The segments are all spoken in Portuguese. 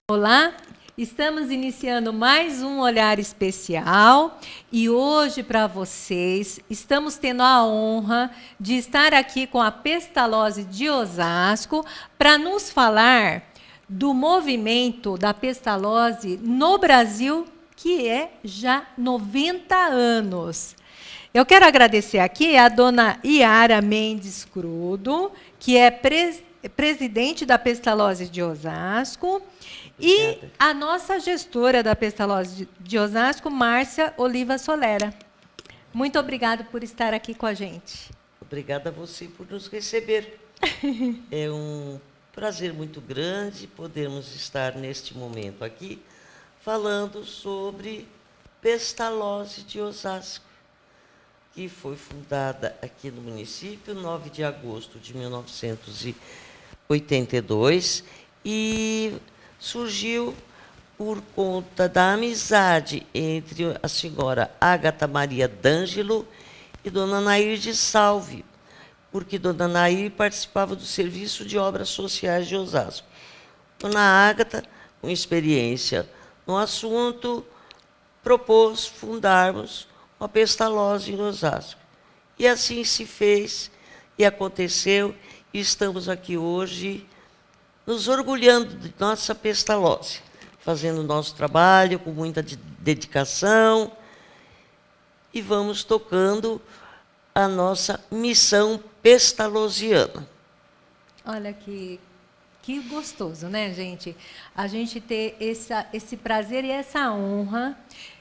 Olá, estamos iniciando mais um Olhar Especial e hoje para vocês estamos tendo a honra de estar aqui com a Pestalozzi de Osasco para nos falar do movimento da Pestalozzi no Brasil, que é já 90 anos. Eu quero agradecer aqui a dona Iara Mendes Crudo, que é presidente da Pestalozzi de Osasco, e a nossa gestora da Pestalozzi de Osasco, Márcia Oliva Solera. Muito obrigada por estar aqui com a gente. Obrigada a você por nos receber. É um prazer muito grande podermos estar neste momento aqui falando sobre Pestalozzi de Osasco, que foi fundada aqui no município 9 de agosto de 1982 e surgiu por conta da amizade entre a senhora Ágata Maria D'Angelo e dona Nair de Salve, porque dona Nair participava do Serviço de Obras Sociais de Osasco. Dona Ágata, com experiência no assunto, propôs fundarmos uma Pestalozzi em Osasco. E assim se fez e aconteceu, e estamos aqui hoje nos orgulhando de nossa Pestalozzi, fazendo o nosso trabalho com muita dedicação e vamos tocando a nossa missão pestalozziana. Olha que gostoso, né, gente? A gente ter esse prazer e essa honra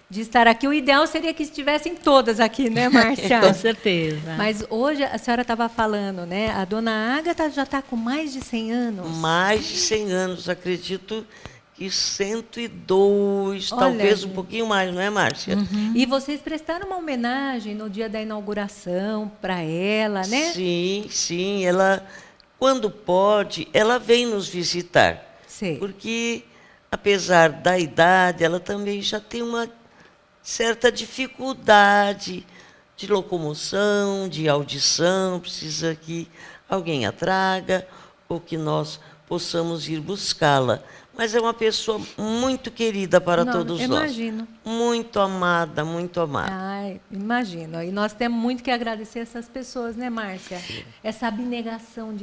de estar aqui. O ideal seria que estivessem todas aqui, né, Márcia? Com certeza. Mas hoje a senhora estava falando, né? A dona Ágata já está com mais de 100 anos. Mais de 100 anos, acredito que 102, olha, talvez um pouquinho mais, não é, Márcia? Uhum. E vocês prestaram uma homenagem no dia da inauguração para ela, né? Sim, sim. Ela, quando pode, ela vem nos visitar. Sei. Porque, apesar da idade, ela também já tem uma certa dificuldade de locomoção, de audição, precisa que alguém a traga ou que nós possamos ir buscá-la. Mas é uma pessoa muito querida para todos nós. Imagino. Muito amada, muito amada. Ai, imagino. E nós temos muito que agradecer essas pessoas, né, Márcia? Sim. Essa abnegação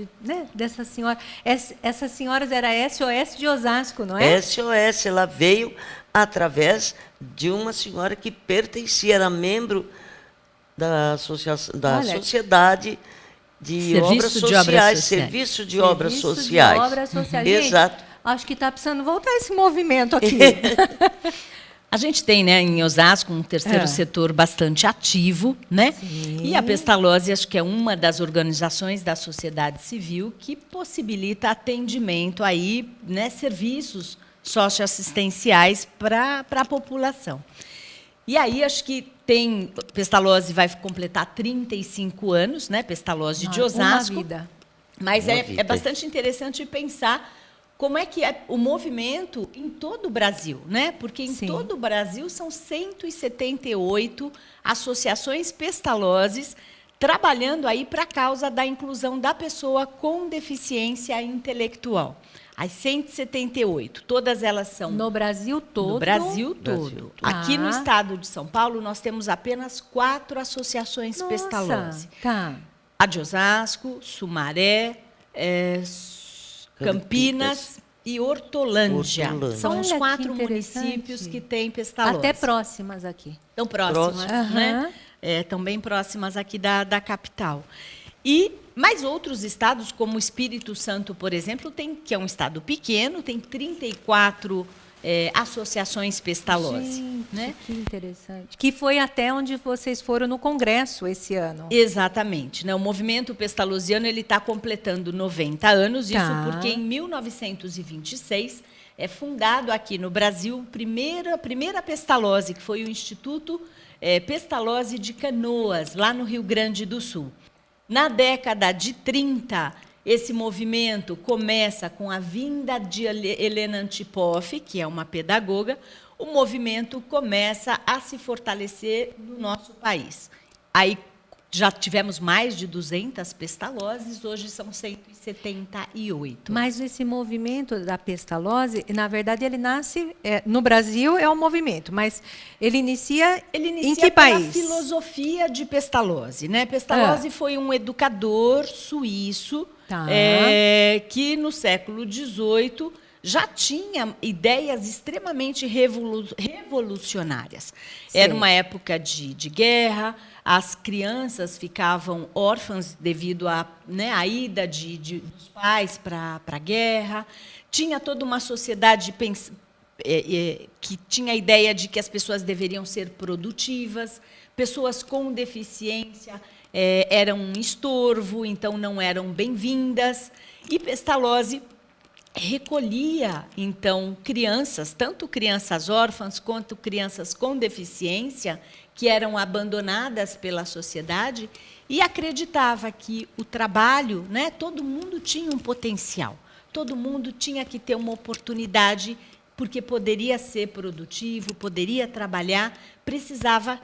dessa senhora. Essas senhoras era SOS de Osasco, não é? SOS, ela veio através de uma senhora que pertencia, era membro da Sociedade de Obras Sociais, Serviço de Obras Sociais. Exato. Gente, acho que está precisando voltar esse movimento aqui. A gente tem, né, em Osasco, um terceiro setor bastante ativo, né? Sim. E a Pestalozzi, acho que é uma das organizações da sociedade civil que possibilita atendimento aí, né, serviços socioassistenciais para a população. E aí, acho que tem... Pestalozzi vai completar 35 anos, né? Pestalozzi de Osasco. Uma vida. Mas é bastante interessante pensar como é que é o movimento em todo o Brasil, né? Porque em todo o Brasil são 178 associações Pestalozzis trabalhando aí para a causa da inclusão da pessoa com deficiência intelectual. As 178, todas elas são... No Brasil todo? No Brasil todo. Aqui no estado de São Paulo, nós temos apenas 4 associações Pestalozzi. Tá. A de Osasco, Sumaré, Campinas e Hortolândia. São os 4 municípios que têm Pestalozzi. Até próximas aqui. Estão próximas, né? Estão bem próximas aqui da capital. E mais outros estados, como o Espírito Santo, por exemplo, que é um estado pequeno, tem 34 associações Pestalozzi. Gente, né? Que interessante. Que foi até onde vocês foram no congresso esse ano. Exatamente. Né? O movimento pestalozziano está completando 90 anos, isso porque em 1926 é fundado aqui no Brasil a primeira Pestalozzi, que foi o Instituto Pestalozzi de Canoas, lá no Rio Grande do Sul. Na década de 30, Esse movimento começa com a vinda de Helena Antipoff, que é uma pedagoga. O movimento começa a se fortalecer no nosso país. Aí já tivemos mais de 200 pestalozes, hoje são 178. Mas esse movimento da pestalose, na verdade, ele nasce... no Brasil é um movimento, mas ele inicia em que país? A filosofia de Pestalozzi, né? Pestalozzi foi um educador suíço que, no século XVIII, já tinha ideias extremamente revolucionárias. Sim. Era uma época de guerra, as crianças ficavam órfãs devido à ida dos pais para a guerra. Tinha toda uma sociedade que tinha a ideia de que as pessoas deveriam ser produtivas, pessoas com deficiência eram um estorvo, então não eram bem-vindas. E Pestalozzi recolhia, então, crianças, tanto crianças órfãs quanto crianças com deficiência, que eram abandonadas pela sociedade, e acreditava que o trabalho, todo mundo tinha um potencial, todo mundo tinha que ter uma oportunidade, porque poderia ser produtivo, poderia trabalhar, precisava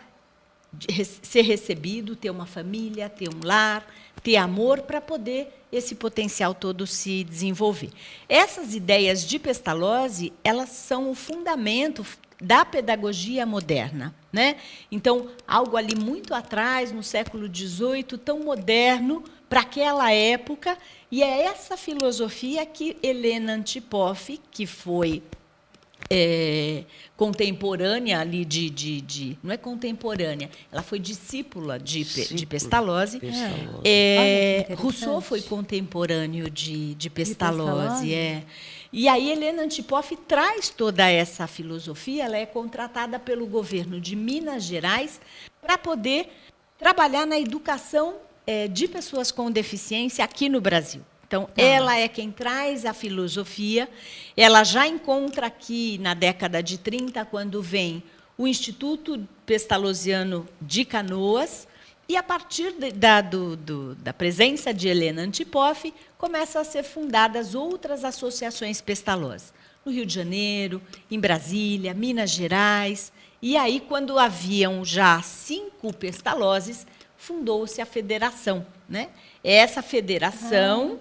ser recebido, ter uma família, ter um lar, ter amor para poder esse potencial todo se desenvolver. Essas ideias de Pestalozzi, elas são o fundamento da pedagogia moderna, né? Então, algo ali muito atrás, no século XVIII, tão moderno para aquela época, e é essa filosofia que Helena Antipoff, que foi contemporânea ali não é contemporânea, ela foi discípula de Pestalozzi. Rousseau foi contemporâneo de Pestalozzi. E aí Helena Antipoff traz toda essa filosofia, ela é contratada pelo governo de Minas Gerais para poder trabalhar na educação de pessoas com deficiência aqui no Brasil. Então, ela é quem traz a filosofia. Ela já encontra aqui, na década de 30, quando vem o Instituto Pestalozziano de Canoas, e, a partir da presença de Helena Antipoff, começam a ser fundadas outras associações Pestalozzi, no Rio de Janeiro, em Brasília, Minas Gerais. E aí, quando haviam já 5 Pestalozzi, fundou-se a federação, né? É essa federação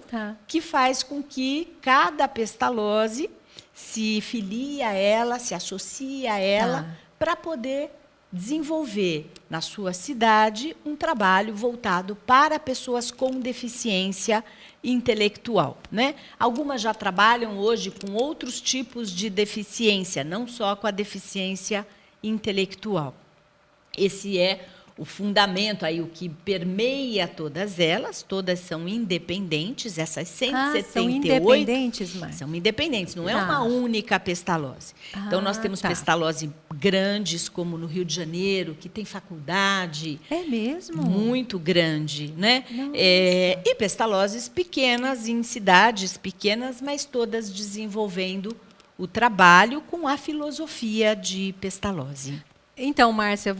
que faz com que cada Pestalozzi se filie a ela, se associe a ela, para poder desenvolver na sua cidade um trabalho voltado para pessoas com deficiência intelectual, né? Algumas já trabalham hoje com outros tipos de deficiência, não só com a deficiência intelectual. Esse é o fundamento, aí, o que permeia todas elas, todas são independentes, essas 178... são independentes, Mar? São independentes, não é uma única Pestalozzi. Então, nós temos Pestalozzi grandes, como no Rio de Janeiro, que tem faculdade... É mesmo? Muito grande, né? E Pestalozzi pequenas, em cidades pequenas, mas todas desenvolvendo o trabalho com a filosofia de Pestalozzi. Então, Márcia,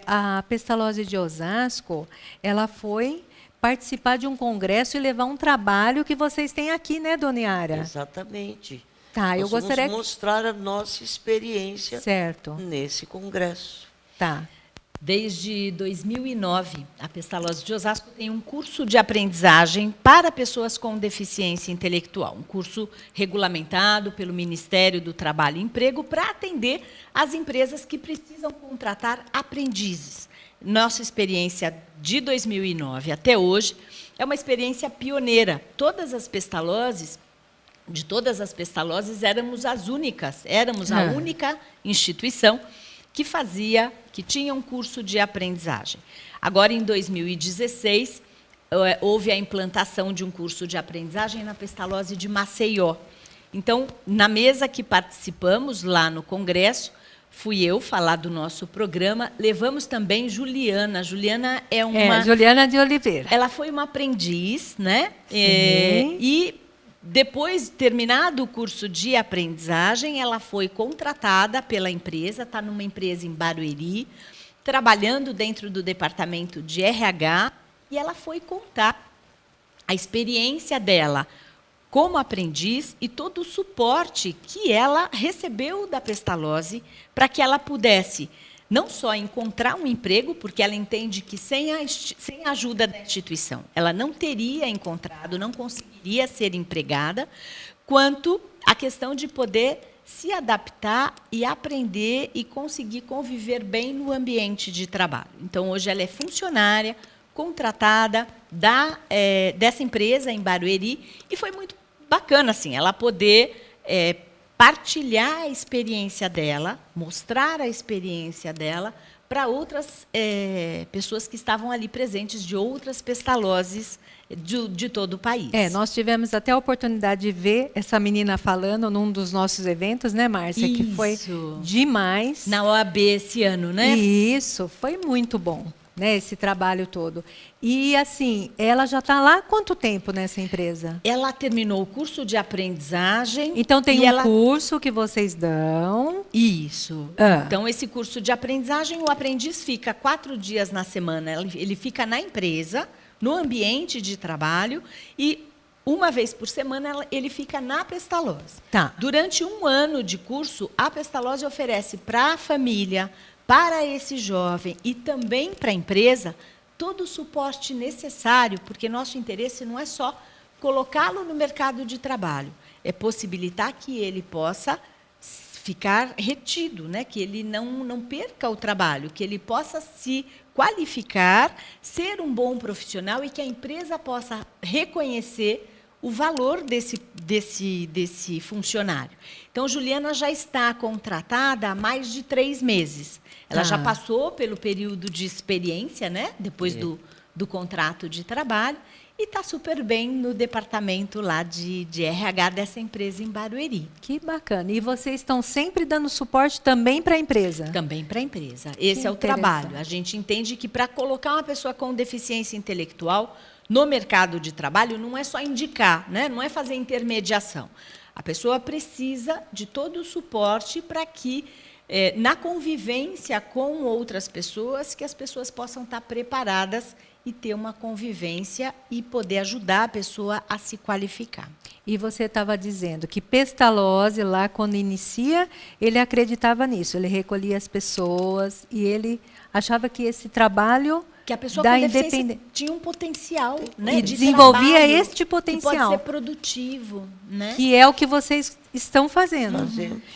a Pestalozzi de Osasco, ela foi participar de um congresso e levar um trabalho que vocês têm aqui, né, Dona Yara? Exatamente. Eu gostaria de mostrar a nossa experiência nesse congresso. Desde 2009, a Pestalozzi de Osasco tem um curso de aprendizagem para pessoas com deficiência intelectual, um curso regulamentado pelo Ministério do Trabalho e Emprego para atender as empresas que precisam contratar aprendizes. Nossa experiência de 2009 até hoje é uma experiência pioneira. Todas as Pestalozzi, de todas as Pestalozzi, éramos as únicas, éramos a única instituição que tinha um curso de aprendizagem. Agora, em 2016, houve a implantação de um curso de aprendizagem na Pestalozzi de Maceió. Então, na mesa que participamos lá no congresso, fui eu falar do nosso programa, levamos também Juliana. Juliana é uma... Juliana de Oliveira. Ela foi uma aprendiz, né? Sim. Depois, terminado o curso de aprendizagem, ela foi contratada pela empresa, está numa empresa em Barueri, trabalhando dentro do departamento de RH, e ela foi contar a experiência dela como aprendiz e todo o suporte que ela recebeu da Pestalozzi para que ela pudesse não só encontrar um emprego, porque ela entende que sem a ajuda da instituição ela não teria encontrado, não conseguiria ser empregada, quanto a questão de poder se adaptar e aprender e conseguir conviver bem no ambiente de trabalho. Então, hoje ela é funcionária, contratada dessa empresa em Barueri, e foi muito bacana assim, ela poder partilhar a experiência dela, mostrar a experiência dela para outras pessoas que estavam ali presentes, de outras Pestalozzi de todo o país. Nós tivemos até a oportunidade de ver essa menina falando num dos nossos eventos, né, Márcia? Isso. Que foi demais. Na OAB esse ano, né? Isso, foi muito bom, né, esse trabalho todo. E, assim, ela já está lá há quanto tempo nessa empresa? Ela terminou o curso de aprendizagem. Então, tem curso que vocês dão. Isso. Então, esse curso de aprendizagem, o aprendiz fica 4 dias na semana. Ele fica na empresa, no ambiente de trabalho, e uma vez por semana ele fica na Pestalozzi. Tá. Durante 1 ano de curso, a Pestalozzi oferece para a família, para esse jovem e também para a empresa, todo o suporte necessário, porque nosso interesse não é só colocá-lo no mercado de trabalho, é possibilitar que ele possa ficar retido, né? Que ele não perca o trabalho, que ele possa se qualificar, ser um bom profissional e que a empresa possa reconhecer o valor desse funcionário. Então, Juliana já está contratada há mais de 3 meses. Ela já passou pelo período de experiência, né? Depois do contrato de trabalho, e está super bem no departamento lá de RH dessa empresa em Barueri. Que bacana. E vocês estão sempre dando suporte também para a empresa? Também para a empresa. Esse é o trabalho. A gente entende que para colocar uma pessoa com deficiência intelectual no mercado de trabalho, não é só indicar, né? Não é fazer intermediação. A pessoa precisa de todo o suporte para que, na convivência com outras pessoas, que as pessoas possam estar preparadas e ter uma convivência e poder ajudar a pessoa a se qualificar. E você estava dizendo que Pestalozzi, lá quando inicia, ele acreditava nisso, ele recolhia as pessoas e ele achava que esse trabalho que a pessoa com deficiência tinha um potencial, né, e desenvolvia trabalho, este potencial. Que pode ser produtivo, né? Que é o que vocês estão fazendo.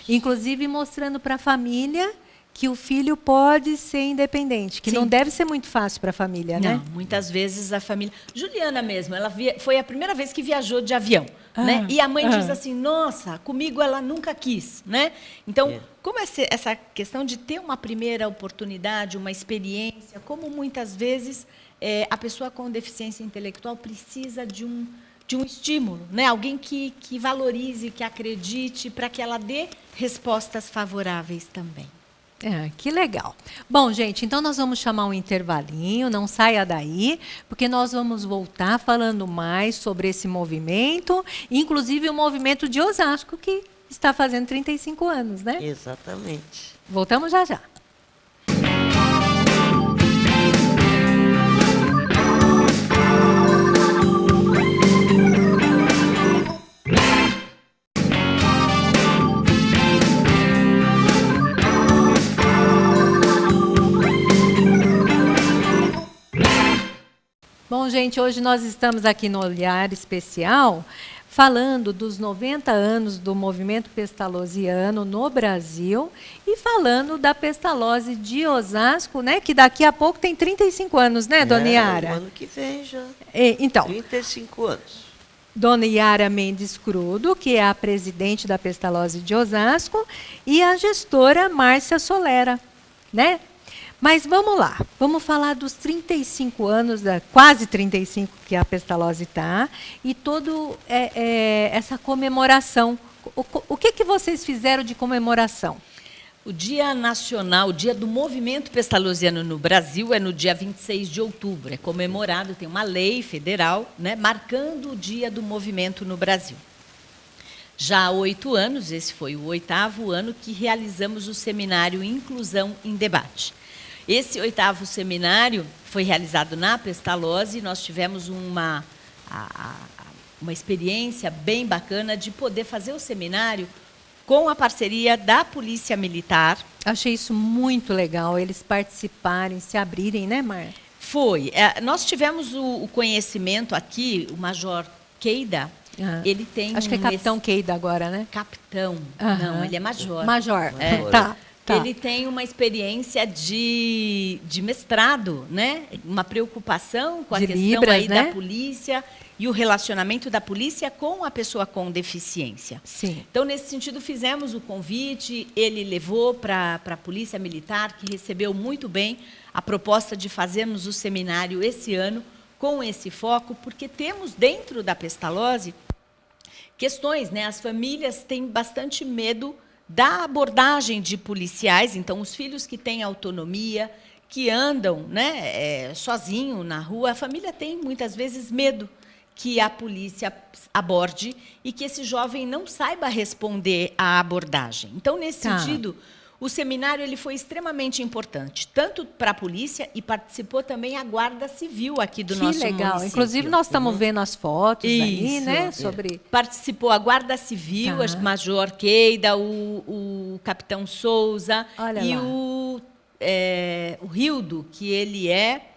Inclusive mostrando para a família que o filho pode ser independente, que não deve ser muito fácil para a família, né? Não, muitas vezes a família... Juliana mesmo, ela foi a primeira vez que viajou de avião, né? E a mãe diz assim, nossa, comigo ela nunca quis, né? Então, como essa questão de ter uma primeira oportunidade, uma experiência, como muitas vezes a pessoa com deficiência intelectual precisa de um estímulo, né? Alguém que valorize, que acredite, para que ela dê respostas favoráveis também. Que legal. Bom, gente, então nós vamos chamar um intervalinho, não saia daí, porque nós vamos voltar falando mais sobre esse movimento, inclusive o movimento de Osasco, que está fazendo 35 anos, né? Exatamente. Voltamos já já. Bom, gente, hoje nós estamos aqui no Olhar Especial falando dos 90 anos do movimento pestalozziano no Brasil e falando da Pestalozzi de Osasco, né, que daqui a pouco tem 35 anos, né, Dona Yara? O ano que vem já. Então, 35 anos. Dona Yara Mendes Crudo, que é a presidente da Pestalozzi de Osasco, e a gestora Márcia Solera, né? Mas vamos lá, vamos falar dos 35 anos, quase 35 que a Pestalozzi está, e toda essa comemoração. O que vocês fizeram de comemoração? O Dia Nacional, o Dia do Movimento Pestalozziano no Brasil, é no dia 26 de outubro. É comemorado, tem uma lei federal, né, marcando o Dia do Movimento no Brasil. Já há 8 anos, esse foi o 8º ano que realizamos o seminário Inclusão em Debate. Esse 8º seminário foi realizado na Pestalozzi, nós tivemos uma experiência bem bacana de poder fazer o seminário com a parceria da Polícia Militar. Achei isso muito legal, eles participarem, se abrirem, né, Mar? Foi. Nós tivemos o conhecimento aqui, o Major Keida, ele tem... Acho que é Capitão Keida agora, né? Capitão. Não, ele é Major. Major, Tá. Ele tem uma experiência de mestrado, né? Uma preocupação com a questão Libras, aí né? da polícia e o relacionamento da polícia com a pessoa com deficiência. Sim. Então, nesse sentido, fizemos o convite, ele levou para a Polícia Militar, que recebeu muito bem a proposta de fazermos o seminário esse ano com esse foco, porque temos dentro da Pestalozzi questões, né? As famílias têm bastante medo da abordagem de policiais, então os filhos que têm autonomia, que andam, né, sozinho na rua, a família tem muitas vezes medo que a polícia aborde e que esse jovem não saiba responder à abordagem. Então, nesse sentido, o seminário ele foi extremamente importante, tanto para a polícia e participou também a Guarda Civil aqui do nosso município. Que legal. Inclusive, nós estamos vendo as fotos aí, né? Participou a Guarda Civil, a Major Keida, o Capitão Souza e o Rildo, que ele é...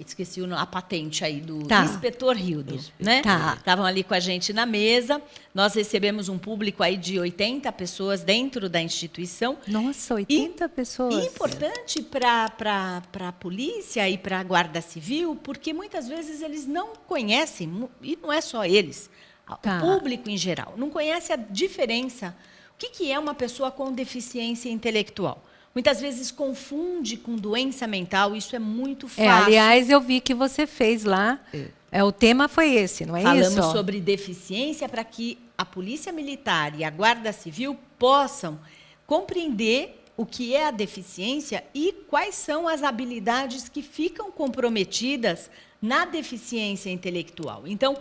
Esqueci a patente aí do Inspetor Rildo, né? Estavam ali com a gente na mesa. Nós recebemos um público aí de 80 pessoas dentro da instituição. Nossa, 80 pessoas. E importante para a polícia e para a Guarda Civil, porque muitas vezes eles não conhecem, e não é só eles, o público em geral, não conhece a diferença. O que é uma pessoa com deficiência intelectual? Muitas vezes confunde com doença mental, isso é muito fácil. Aliás, eu vi que você fez lá, o tema foi esse, não é isso? Falamos sobre deficiência para que a Polícia Militar e a Guarda Civil possam compreender o que é a deficiência e quais são as habilidades que ficam comprometidas na deficiência intelectual. Então,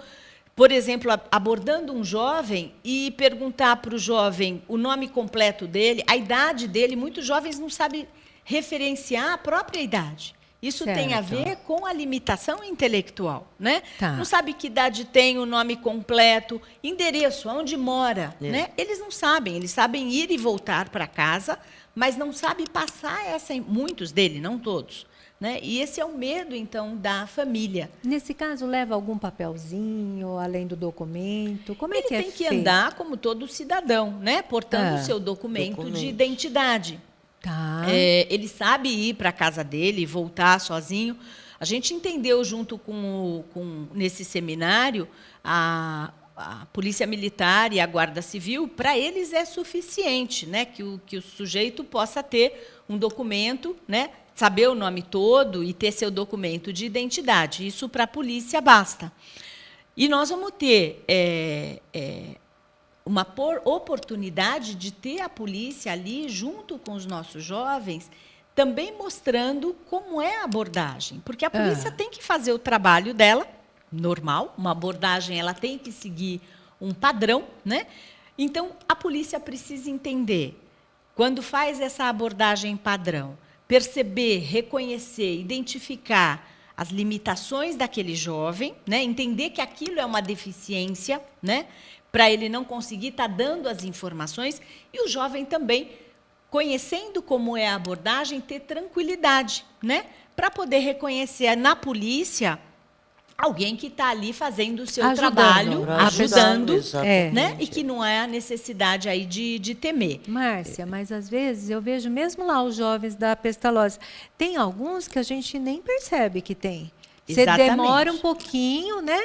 por exemplo, abordando um jovem e perguntar para o jovem o nome completo dele, a idade dele, muitos jovens não sabem referenciar a própria idade. Isso tem a ver com a limitação intelectual, né? Não sabe que idade tem, o nome completo, endereço, onde mora, né? Eles não sabem, eles sabem ir e voltar para casa, mas não sabem passar muitos deles, não todos. Né? E esse é o medo, então, da família. Nesse caso, leva algum papelzinho, além do documento? Como é que é feito? Ele tem que andar como todo cidadão, né? Portando o seu documento de identidade. Ele sabe ir para a casa dele, voltar sozinho. A gente entendeu, junto nesse seminário, a Polícia Militar e a Guarda Civil, para eles é suficiente, né? Que o sujeito possa ter um documento, né? Saber o nome todo e ter seu documento de identidade. Isso para a polícia basta. E nós vamos ter uma oportunidade de ter a polícia ali, junto com os nossos jovens, também mostrando como é a abordagem. Porque a polícia tem que fazer o trabalho dela, normal, uma abordagem ela tem que seguir um padrão, né? Então, a polícia precisa entender, quando faz essa abordagem padrão, perceber, reconhecer, identificar as limitações daquele jovem, né? Entender que aquilo é uma deficiência, né? Para ele não conseguir estar dando as informações, e o jovem também, conhecendo como é a abordagem, ter tranquilidade, né? Para poder reconhecer na polícia alguém que está ali fazendo o seu trabalho, ajudando, né? E que não é a necessidade aí de temer. Márcia, mas às vezes eu vejo mesmo lá os jovens da Pestalozzi, tem alguns que a gente nem percebe que tem. Você demora um pouquinho, né?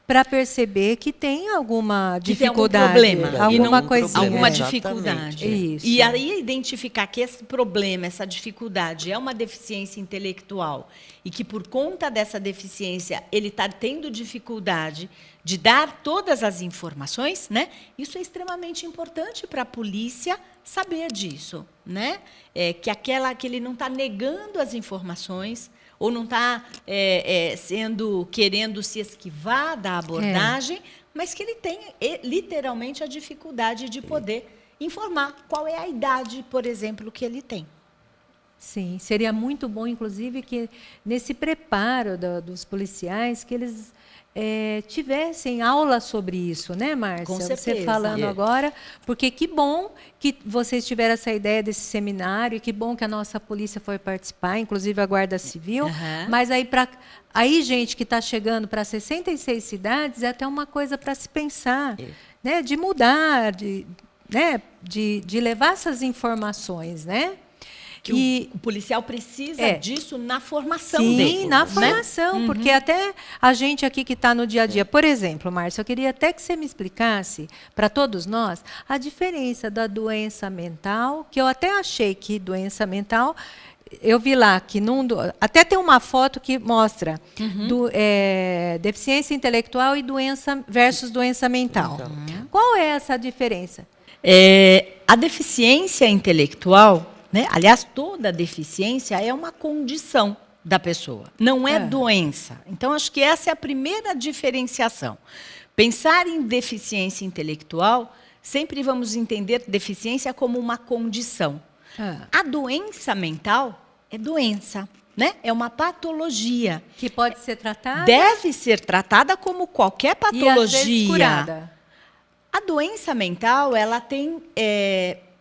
Para perceber que tem alguma dificuldade, tem algum problema, alguma coisinha. Alguma dificuldade. Isso. E aí identificar que esse problema, essa dificuldade é uma deficiência intelectual e que por conta dessa deficiência ele está tendo dificuldade de dar todas as informações, né? Isso é extremamente importante para a polícia saber disso, né? Que ele não está negando as informações, ou não está querendo se esquivar da abordagem, mas que ele tem literalmente a dificuldade de poder informar qual é a idade, por exemplo, que ele tem. Sim, seria muito bom, inclusive, que nesse preparo dos policiais, que eles tivessem aula sobre isso, né, Márcia? Com Você certeza. falando agora, porque que bom que vocês tiveram essa ideia desse seminário, que bom que a nossa polícia foi participar, inclusive a Guarda Civil, mas aí, gente, que está chegando para 66 cidades, é até uma coisa para se pensar, né, de mudar, de levar essas informações, né? Que o policial precisa disso na formação dele. Sim, na formação, porque até a gente aqui que está no dia a dia. Por exemplo, Márcia, eu queria até que você me explicasse, para todos nós, a diferença da doença mental, que eu até achei que doença mental, eu vi lá que até tem uma foto que mostra deficiência intelectual e doença versus doença mental. Qual é essa diferença? A deficiência intelectual, né? Aliás, toda deficiência é uma condição da pessoa, não é doença. Então, acho que essa é a primeira diferenciação. Pensar em deficiência intelectual, sempre vamos entender deficiência como uma condição. A doença mental é doença, né? É uma patologia. Que pode ser tratada? Deve ser tratada como qualquer patologia. E às vezes curada. A doença mental, ela tem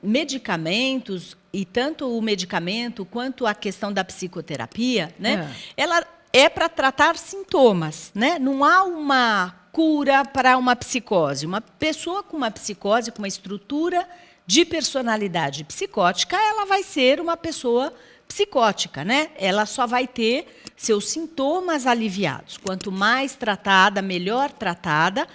medicamentos, e tanto o medicamento quanto a questão da psicoterapia, né? Ela é para tratar sintomas, né? Não há uma cura para uma psicose. Uma pessoa com uma psicose, com uma estrutura de personalidade psicótica, ela vai ser uma pessoa psicótica, né? Ela só vai ter seus sintomas aliviados. Quanto mais tratada, melhor tratada,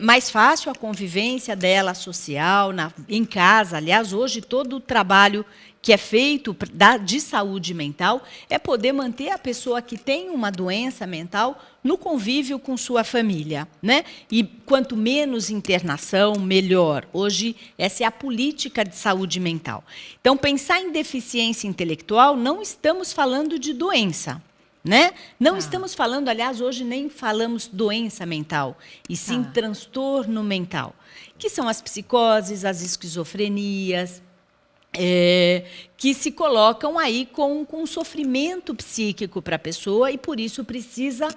mais fácil a convivência dela social, em casa. Aliás, hoje todo o trabalho que é feito de saúde mental é poder manter a pessoa que tem uma doença mental no convívio com sua família, né? E quanto menos internação, melhor. Hoje, essa é a política de saúde mental. Então, pensar em deficiência intelectual, não estamos falando de doença, né? Não estamos falando, aliás, hoje nem falamos doença mental, e sim transtorno mental, que são as psicoses, as esquizofrenias, que se colocam aí com um sofrimento psíquico para a pessoa e, por isso, precisa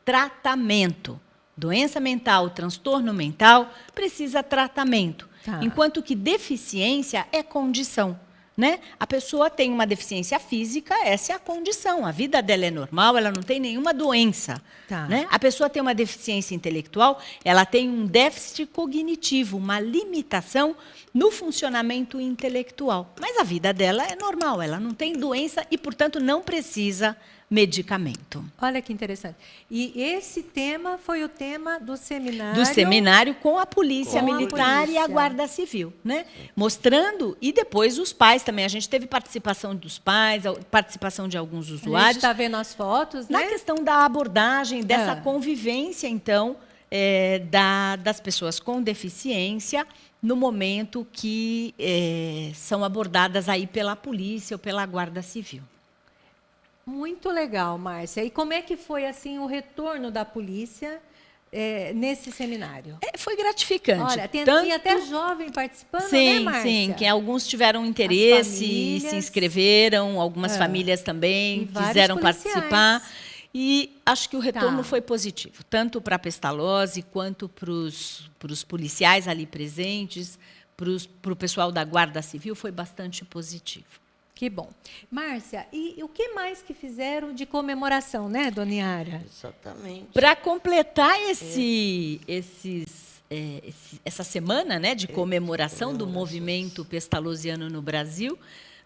tratamento. Doença mental, transtorno mental, precisa tratamento. Enquanto que deficiência é condição, né? A pessoa tem uma deficiência física, essa é a condição. A vida dela é normal, ela não tem nenhuma doença. Né? A pessoa tem uma deficiência intelectual, ela tem um déficit cognitivo, uma limitação no funcionamento intelectual. Mas a vida dela é normal, ela não tem doença e, portanto, não precisa medicamento. Olha que interessante. E esse tema foi o tema do seminário? Do seminário com a Polícia Militar e a Guarda Civil, né? Mostrando, e depois os pais também. A gente teve participação dos pais, participação de alguns usuários. A gente está vendo as fotos, né? Na questão da abordagem, dessa convivência, então, das pessoas com deficiência, no momento que são abordadas aí pela polícia ou pela Guarda Civil. Muito legal, Márcia. E como é que foi assim o retorno da polícia nesse seminário? Foi gratificante. Olha, tinha até jovem participando, né, Márcia? Sim, que alguns tiveram interesse e se inscreveram, algumas famílias também quiseram participar. E acho que o retorno foi positivo, tanto para a Pestalozzi quanto para os policiais ali presentes, para o pessoal da Guarda Civil, foi bastante positivo. Que bom. Márcia, e o que mais que fizeram de comemoração, né, Dona Yara? Exatamente. Para completar essa semana, né, de comemoração do movimento pestalozziano no Brasil,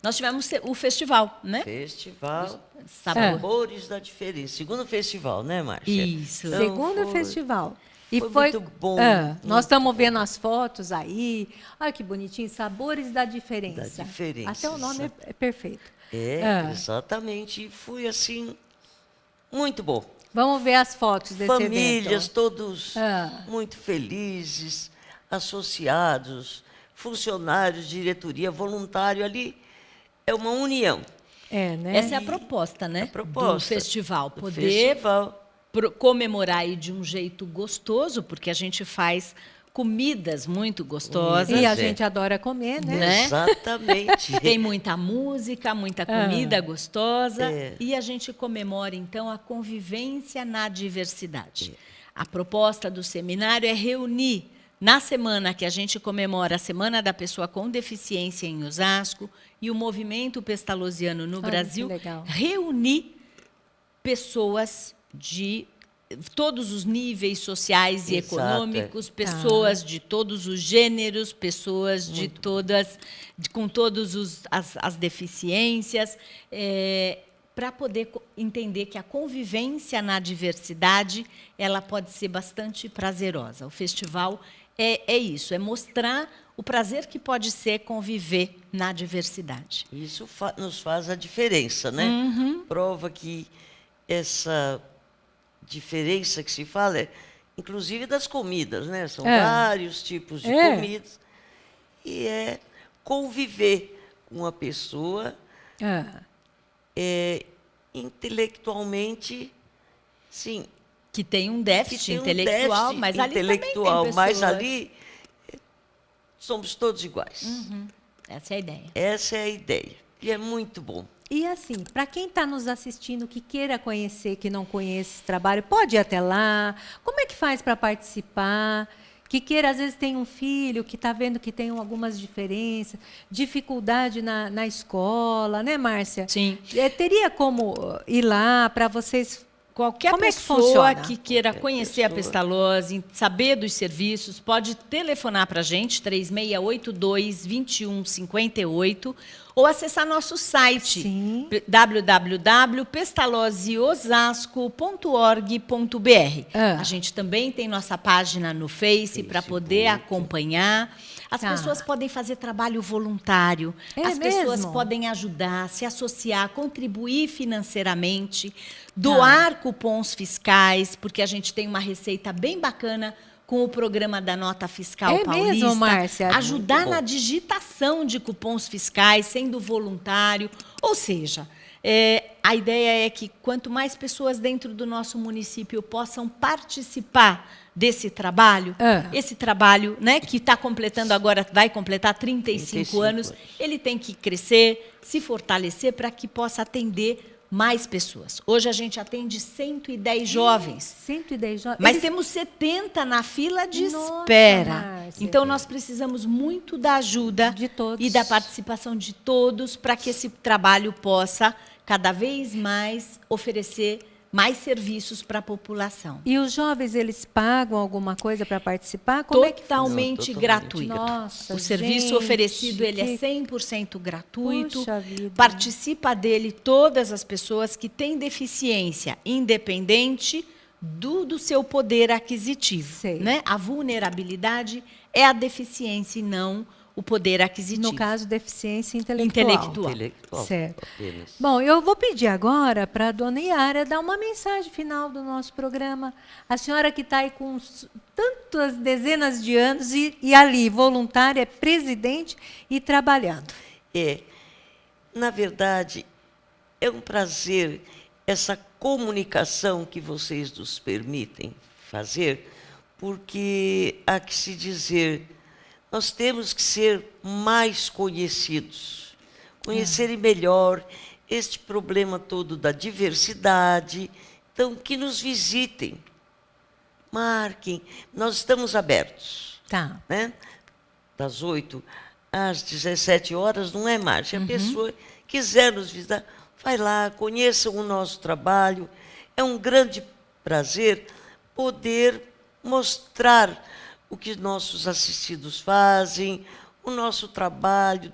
nós tivemos o festival, né? Festival Sabores da Diferença. Segundo festival, né, Márcia? Isso. Então, segundo festival. E foi muito bom. Nós estamos vendo as fotos aí. Olha que bonitinho, Sabores da Diferença. Da Diferença. Até o nome é perfeito. Exatamente. E foi, assim, muito bom. Vamos ver as fotos desse evento. Famílias, todos muito felizes, associados, funcionários, diretoria, voluntário ali. É uma união. Né? Essa é a proposta, né? Do festival. Poder comemorar aí de um jeito gostoso, porque a gente faz comidas muito gostosas. E a gente adora comer, né? Exatamente. Tem muita música, muita comida gostosa. E a gente comemora, então, a convivência na diversidade. A proposta do seminário é reunir, na semana que a gente comemora a Semana da Pessoa com Deficiência em Osasco e o movimento pestalozziano no Olha, Brasil, que legal. reunir pessoas de todos os níveis sociais e Exato, econômicos, pessoas de todos os gêneros, pessoas de Muito todas, com todas as deficiências, para poder entender que a convivência na diversidade ela pode ser bastante prazerosa. O festival é isso, é mostrar o prazer que pode ser conviver na diversidade. Isso nos faz a diferença, né? Prova que essa diferença que se fala é, inclusive, das comidas, né? São vários tipos de comidas. E é conviver com uma pessoa intelectualmente, sim, Que tem um déficit que tem um intelectual, déficit mas ali intelectual, também tem pessoas. mas ali somos todos iguais. Essa é a ideia. Essa é a ideia. E é muito bom. E assim, para quem está nos assistindo, que queira conhecer, que não conhece esse trabalho, pode ir até lá. Como é que faz para participar? Que queira, às vezes tem um filho que está vendo que tem algumas diferenças, dificuldade na escola, né, Márcia? Sim. Teria como ir lá para vocês... Qualquer Como é que pessoa funciona? que queira conhecer a Pestalozzi, saber dos serviços, pode telefonar para a gente, 3682-2158, ou acessar nosso site, Sim. www.pestalozziosasco.org.br. A gente também tem nossa página no Face para poder acompanhar. As pessoas podem fazer trabalho voluntário, as pessoas mesmo? podem ajudar, se associar, contribuir financeiramente, doar cupons fiscais, porque a gente tem uma receita bem bacana com o programa da Nota Fiscal Paulista. Mesmo, Márcia? Ajudar na digitação de cupons fiscais, sendo voluntário. Ou seja, a ideia é que quanto mais pessoas dentro do nosso município possam participar desse trabalho, esse trabalho, né, que está completando agora, vai completar 35 anos, ele tem que crescer, se fortalecer para que possa atender mais pessoas. Hoje a gente atende 110 jovens. 110 jovens. Mas temos 70 na fila de Nossa, espera. Márcia. Então, nós precisamos muito da ajuda De todos. e da participação de todos para que esse trabalho possa, cada vez mais, oferecer mais serviços para a população. E os jovens, eles pagam alguma coisa para participar? Como é que Totalmente Não, totalmente gratuito. Nossa, O serviço gente, oferecido ele é que- 100% gratuito. Puxa vida. Participa dele todas as pessoas que têm deficiência, independente do seu poder aquisitivo. Sei. Né? A vulnerabilidade é a deficiência e não o poder aquisitivo. No caso, deficiência intelectual. Intelectual. Certo. Apenas. Bom, eu vou pedir agora para a dona Iara dar uma mensagem final do nosso programa. A senhora que está aí com tantas dezenas de anos e ali, voluntária, presidente e trabalhando. Na verdade, é um prazer essa comunicação que vocês nos permitem fazer, porque há que se dizer, nós temos que ser mais conhecidos, conhecerem melhor este problema todo da diversidade. Então, que nos visitem, marquem, nós estamos abertos. Tá. Né? Das 8 às 17 horas, não é mais. Se a pessoa quiser nos visitar, vai lá, conheçam o nosso trabalho. É um grande prazer poder mostrar o que nossos assistidos fazem, o nosso trabalho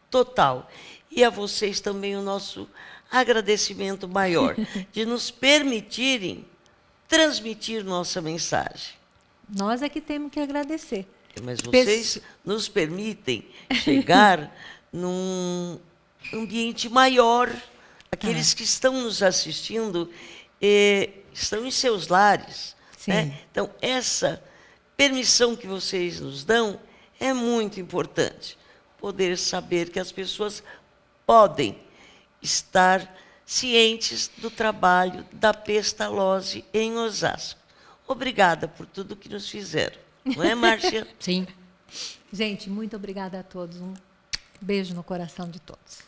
total. E a vocês também o nosso agradecimento maior de nos permitirem transmitir nossa mensagem. Nós é que temos que agradecer. Mas vocês nos permitem chegar num ambiente maior. Aqueles que estão nos assistindo estão em seus lares. Né? Então, essa permissão que vocês nos dão é muito importante. Poder saber que as pessoas podem estar cientes do trabalho da Pestalozzi em Osasco. Obrigada por tudo que nos fizeram. Não é, Márcia? Sim. Gente, muito obrigada a todos. Um beijo no coração de todos.